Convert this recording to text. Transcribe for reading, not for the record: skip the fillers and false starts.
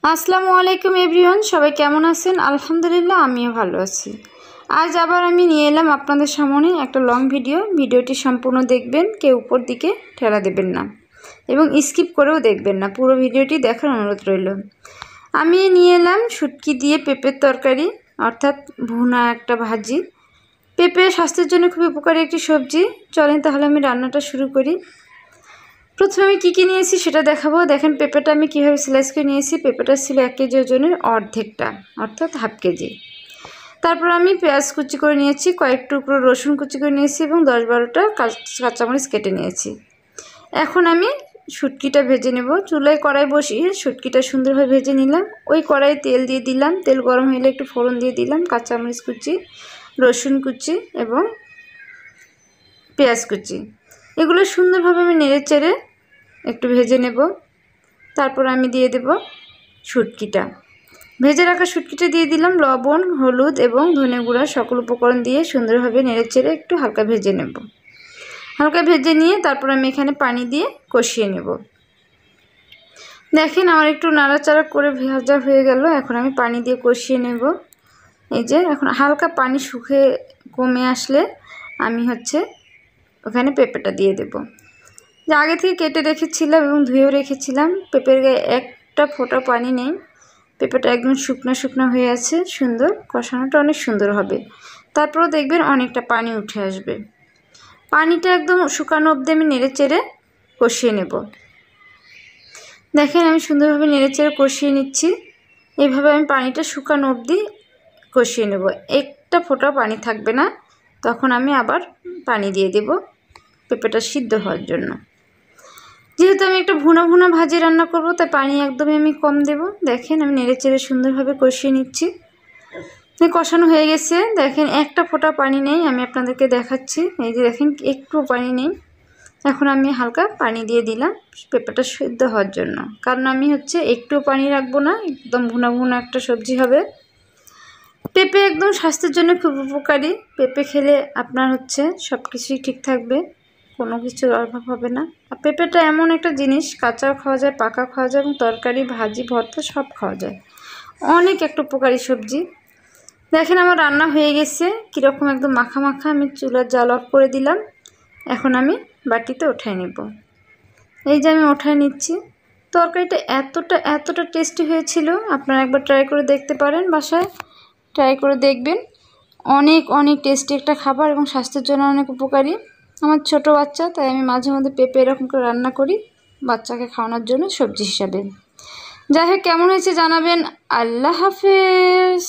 আসসালামু আলাইকুম এভরিওয়ান, সবাই কেমন আছেন? আলহামদুলিল্লাহ, আমিও ভালো আছি। আজ আবার আমি নিয়ে এলাম আপনাদের সামনে একটা লং ভিডিওটি সম্পূর্ণ দেখবেন, কেউ উপর দিকে ঠেলা দেবেন না এবং স্কিপ করেও দেখবেন না, পুরো ভিডিওটি দেখার অনুরোধ রইল। আমি নিয়ে এলাম শুটকি দিয়ে পেঁপের তরকারি, অর্থাৎ ভুনা একটা ভাজি। পেঁপে স্বাস্থ্যের জন্য খুব উপকারী একটি সবজি। চলেন তাহলে আমি রান্নাটা শুরু করি। প্রথমে আমি কী নিয়েছি সেটা দেখাবো। দেখেন পেঁপেটা আমি কীভাবে স্লাইস করে নিয়েছি। পেঁপেটা ছিল 1 কেজি ওজনের অর্ধেকটা, অর্থাৎ হাফ কেজি। তারপর আমি পেঁয়াজ কুচি করে নিয়েছি, কয়েক টুকরো রসুন কুচি করে নিয়েছি এবং 10-12টা কাঁচামরিচ কেটে নিয়েছি। এখন আমি শুটকিটা ভেজে নেব। চুলায় কড়াই বসিয়ে শুটকিটা সুন্দরভাবে ভেজে নিলাম। ওই কড়াইয়ে তেল দিয়ে দিলাম। তেল গরম হলে একটু ফোড়ন দিয়ে দিলাম, কাঁচামরিচ কুচি, রসুন কুচি এবং পেঁয়াজ কুচি। এগুলো সুন্দরভাবে আমি নেড়ে চেড়ে একটু ভেজে নেব। তারপর আমি দিয়ে দেব শুটকিটা, ভেজে রাখা শুটকিটা দিয়ে দিলাম। লবণ, হলুদ এবং ধনে গুঁড়া সকল উপকরণ দিয়ে সুন্দরভাবে নেড়ে চেড়ে একটু হালকা ভেজে নেব। হালকা ভেজে নিয়ে তারপর আমি এখানে পানি দিয়ে কষিয়ে নেব। দেখেন আমার একটু নাড়াচাড়া করে ভাজা হয়ে গেল। এখন আমি পানি দিয়ে কষিয়ে নেব। এই যে এখন হালকা পানি শুকিয়ে কমে আসলে আমি ওখানে পেঁপেটা দিয়ে দেব, যে আগে থেকে কেটে রেখেছিলাম এবং ধুয়েও রেখেছিলাম। পেঁপের গায়ে একটা ফোঁটা পানি নেই, পেঁপেটা একদম শুকনো শুকনো হয়ে আছে। সুন্দর কষানোটা অনেক সুন্দর হবে। তারপরেও দেখবেন অনেকটা পানি উঠে আসবে। পানিটা একদম শুকানো অবধি আমি নেড়ে চেড়ে কষিয়ে নেব। দেখেন আমি সুন্দরভাবে নেড়ে চেড়ে কষিয়ে নিচ্ছি। এইভাবে আমি পানিটা শুকানো অবধি কষিয়ে নেব। একটা ফোঁটা পানি থাকবে না, তখন আমি আবার পানি দিয়ে দেব পেঁপেটা সিদ্ধ হওয়ার জন্য। যেহেতু আমি একটা ভুনা ভাজি রান্না করব, তাই পানি একদমই আমি কম দেব। দেখেন আমি নেড়ে চেড়ে সুন্দরভাবে কষিয়ে নিচ্ছি। কষানো হয়ে গেছে। দেখেন একটা ফোঁটা পানি নেই, আমি আপনাদেরকে দেখাচ্ছি। এই যে দেখেন একটু পানি নেই। এখন আমি হালকা পানি দিয়ে দিলাম পেঁপেটা সিদ্ধ হওয়ার জন্য, কারণ আমি একটু পানি রাখবো না, একদম ভুনা একটা সবজি হবে। পেঁপে একদম স্বাস্থ্যের জন্য খুব উপকারী। পেঁপে খেলে আপনার সব কিছুই ঠিক থাকবে, কোনো কিছুর অভাব হবে না। আর পেঁপেটা এমন একটা জিনিস, কাঁচাও খাওয়া যায়, পাকা খাওয়া যায় এবং তরকারি, ভাজি, ভর্তা সব খাওয়া যায়। অনেক একটা উপকারী সবজি। দেখেন আমার রান্না হয়ে গেছে কীরকম, একদম মাখা মাখা। আমি চুলার জাল অফ করে দিলাম। এখন আমি বাটিতে উঠাই নেব। এই যে আমি উঠাই নিচ্ছি। তরকারিটা এতটা টেস্টি হয়েছিল। আপনারা একবার ট্রাই করে দেখতে পারেন, বাসায় ট্রাই করে দেখবেন। অনেক টেস্টি একটা খাবার এবং স্বাস্থ্যের জন্য অনেক উপকারী। আমার ছোট বাচ্চা, তাই আমি মাঝে মধ্যে পেঁপে এরকম করে রান্না করি বাচ্চাকে খাওয়ানোর জন্য সবজি হিসাবে। যাই হোক, কেমন হয়েছে জানাবেন। আল্লাহ হাফেজ।